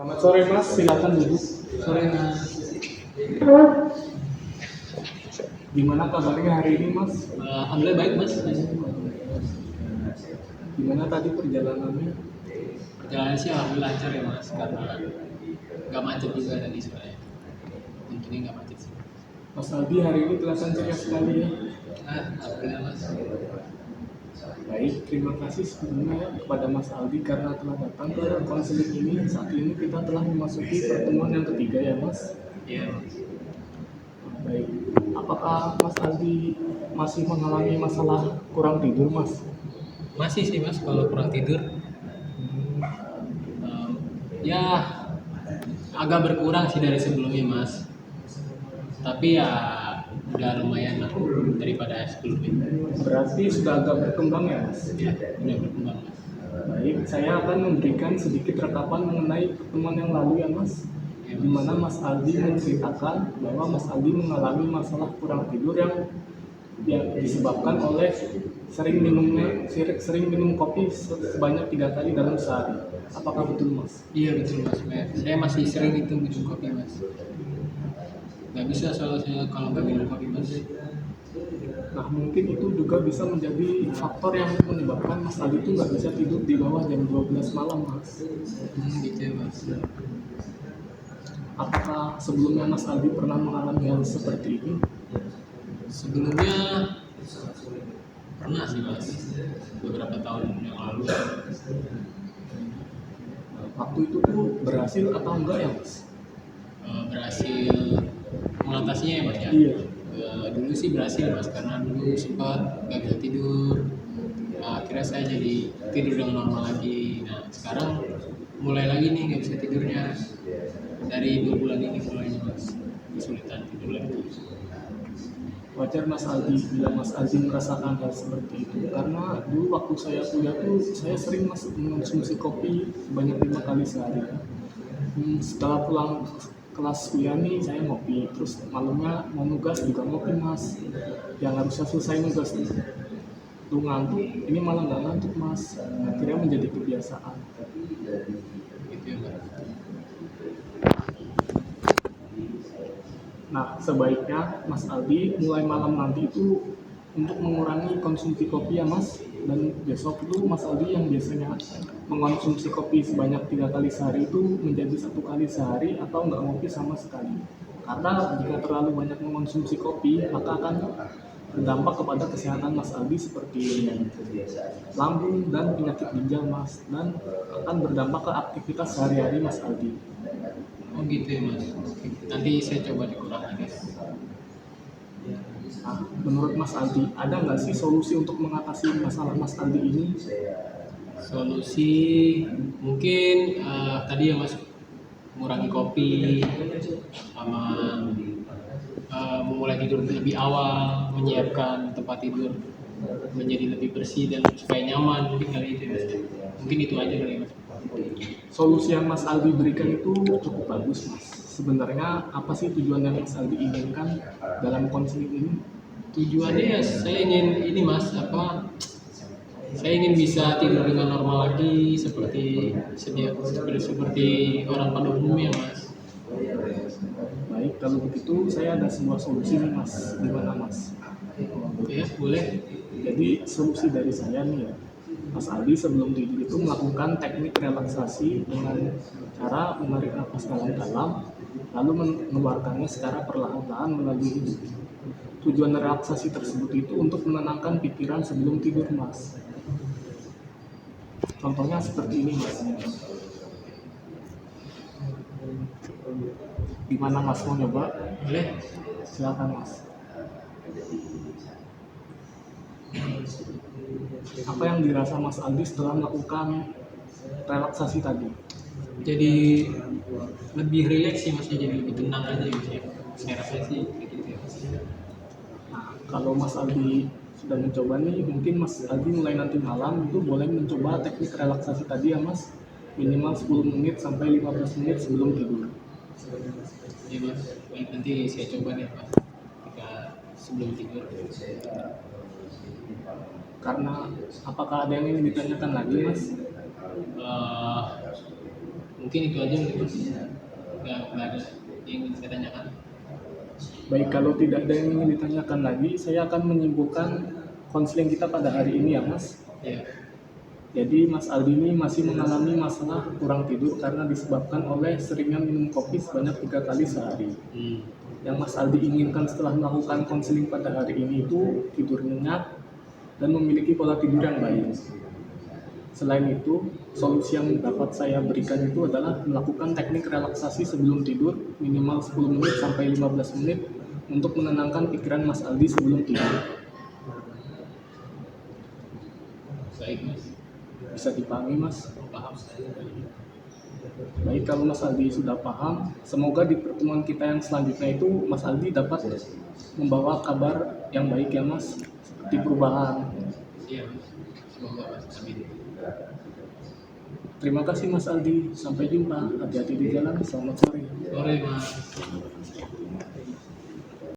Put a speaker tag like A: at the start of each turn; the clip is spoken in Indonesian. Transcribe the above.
A: Selamat sore Mas, silakan duduk.
B: Sore Mas.
A: Gimana kabarnya hari ini Mas?
B: Alhamdulillah baik Mas.
A: Gimana tadi perjalanannya?
B: Perjalanan sih alhamdulillah lancar ya Mas, karena nggak macet juga tadi sore. Intinya nggak macet sih.
A: Mas Aldi hari ini kelihatan ceria sekali ya.
B: Alhamdulillah Mas.
A: Baik, terima kasih sebelumnya ya kepada Mas Aldi karena telah datang ke konseling ini. Saat ini kita telah memasuki pertemuan yang ketiga ya Mas.
B: Iya Mas.
A: Baik, apakah Mas Aldi masih mengalami masalah kurang tidur Mas?
B: Masih sih Mas kalau kurang tidur. Ya agak berkurang sih dari sebelumnya Mas. Tapi ya udah lumayan lah daripada sebelumnya.
A: Berarti sudah agak berkembang ya Mas?
B: Ya udah berkembang Mas.
A: Baik, saya akan memberikan sedikit rekapan mengenai pertemuan yang lalu ya Mas,
B: Ya,
A: di mana Mas Aldi menceritakan bahwa Mas Aldi mengalami masalah kurang tidur yang disebabkan oleh sering minum kopi sebanyak 3 kali dalam sehari. Apakah betul Mas?
B: Iya betul Mas. Saya masih sering itu minum kopi Mas. Nggak bisa soalnya saya kalau nggak minum kopi Mas.
A: Nah mungkin itu juga bisa menjadi faktor yang menyebabkan Mas Aldi itu nggak bisa tidur di bawah jam 12 malam Mas.
B: Gitu ya Mas.
A: Apakah sebelumnya Mas Aldi pernah mengalami hal seperti ini?
B: Sebelumnya pernah sih Mas, beberapa tahun yang lalu.
A: Waktu itu tuh berhasil atau enggak ya Mas?
B: Berhasil mengatasinya ya Mas ya.
A: Iya.
B: Dulu sih berhasil Mas, karena dulu sempat nggak bisa tidur. Akhirnya saya jadi tidur dengan normal lagi. Nah sekarang mulai lagi nih nggak bisa tidurnya. Dari 2 bulan ini mulainya Mas, kesulitan tidur lagi.
A: Wajar Mas Aldi bila Mas Aldi merasakan hal seperti itu karena dulu waktu saya kuliah tuh saya sering mengonsumsi kopi sebanyak 5 kali sehari. Setelah pulang kelas kuliah nih saya ngopi, terus malamnya mau nugas juga ngopi Mas. Yang harusnya selesai nugas tuh ngantuk, ini malah nggak ngantuk Mas. Akhirnya menjadi kebiasaan.
B: Gitu ya Mas.
A: Nah, sebaiknya Mas Aldi mulai malam nanti itu untuk mengurangi konsumsi kopi ya Mas. Dan besok itu Mas Aldi yang biasanya mengonsumsi kopi sebanyak 3 kali sehari itu menjadi 1 kali sehari atau nggak ngopi sama sekali. Karena jika terlalu banyak mengonsumsi kopi, maka akan berdampak kepada kesehatan Mas Aldi seperti lambung dan penyakit ginjal Mas. Dan akan berdampak ke aktivitas sehari-hari Mas Aldi.
B: Oh gitu ya Mas. Oke. Nanti saya coba dikurangi guys.
A: Nah, menurut Mas Aldi, ada nggak sih solusi untuk mengatasi masalah Mas Aldi ini?
B: Solusi mungkin tadi ya Mas, mengurangi kopi sama memulai tidur lebih awal, menyiapkan tempat tidur menjadi lebih bersih dan supaya nyaman, mungkin kali itu ya Mas. Mungkin itu aja kali ya Mas.
A: Solusi yang Mas Aldi berikan itu cukup bagus, Mas. Sebenarnya apa sih tujuan yang Mas Aldi inginkan dalam konseling ini?
B: Tujuannya ya saya ingin ini Mas, saya ingin bisa tidur dengan normal lagi seperti orang pada umumnya Mas.
A: Baik, kalau begitu saya ada sebuah solusi nih, Mas. Gimana, Mas?
B: Ya boleh.
A: Jadi solusi dari saya nih ya, Mas Aldi sebelum tidur itu melakukan teknik relaksasi dengan cara menarik nafas dalam-dalam, lalu mengeluarkannya secara perlahan-lahan melalui hidung. Tujuan relaksasi tersebut itu untuk menenangkan pikiran sebelum tidur, Mas. Contohnya seperti ini, Mas. Gimana Mas mau nyoba?
B: Boleh.
A: Silakan, Mas. Apa yang dirasa Mas Aldi setelah melakukan relaksasi tadi?
B: Jadi lebih rileks sih Mas, jadi lebih tenang aja gitu ya. Saya rasa sih kayak gitu ya Mas.
A: Nah, kalau Mas Aldi sudah mencoba nih, mungkin Mas Aldi mulai nanti malam itu boleh mencoba teknik relaksasi tadi ya Mas, minimal 10 menit sampai 15 menit sebelum tidur.
B: Ya Mas, baik, nanti saya coba deh Mas ketika sebelum tidur.
A: Karena apakah ada yang ingin ditanyakan lagi Mas?
B: Eh, Mungkin itu aja mungkin Mas. Nggak ada yang ingin saya tanyakan.
A: Baik, kalau tidak ada yang ingin ditanyakan lagi, saya akan menyimpulkan konseling kita pada hari ini ya Mas.
B: Ya.
A: Jadi Mas Aldi ini masih mengalami masalah kurang tidur karena disebabkan oleh seringnya minum kopi sebanyak 3 kali sehari. Yang Mas Aldi inginkan setelah melakukan konseling pada hari ini itu tidur nyenyak dan memiliki pola tidur yang baik. Selain itu, solusi yang dapat saya berikan itu adalah melakukan teknik relaksasi sebelum tidur minimal 10 menit sampai 15 menit untuk menenangkan pikiran Mas Aldi sebelum tidur.
B: Baik Mas.
A: Bisa dipahami Mas?
B: Paham.
A: Baik, kalau Mas Aldi sudah paham, semoga di pertemuan kita yang selanjutnya itu Mas Aldi dapat membawa kabar yang baik ya Mas, seperti perubahan.
B: Iya Mas. Semoga Mas. Amin.
A: Terima kasih Mas Aldi, sampai jumpa, hati-hati di jalan, selamat sore.
B: Sore Mas.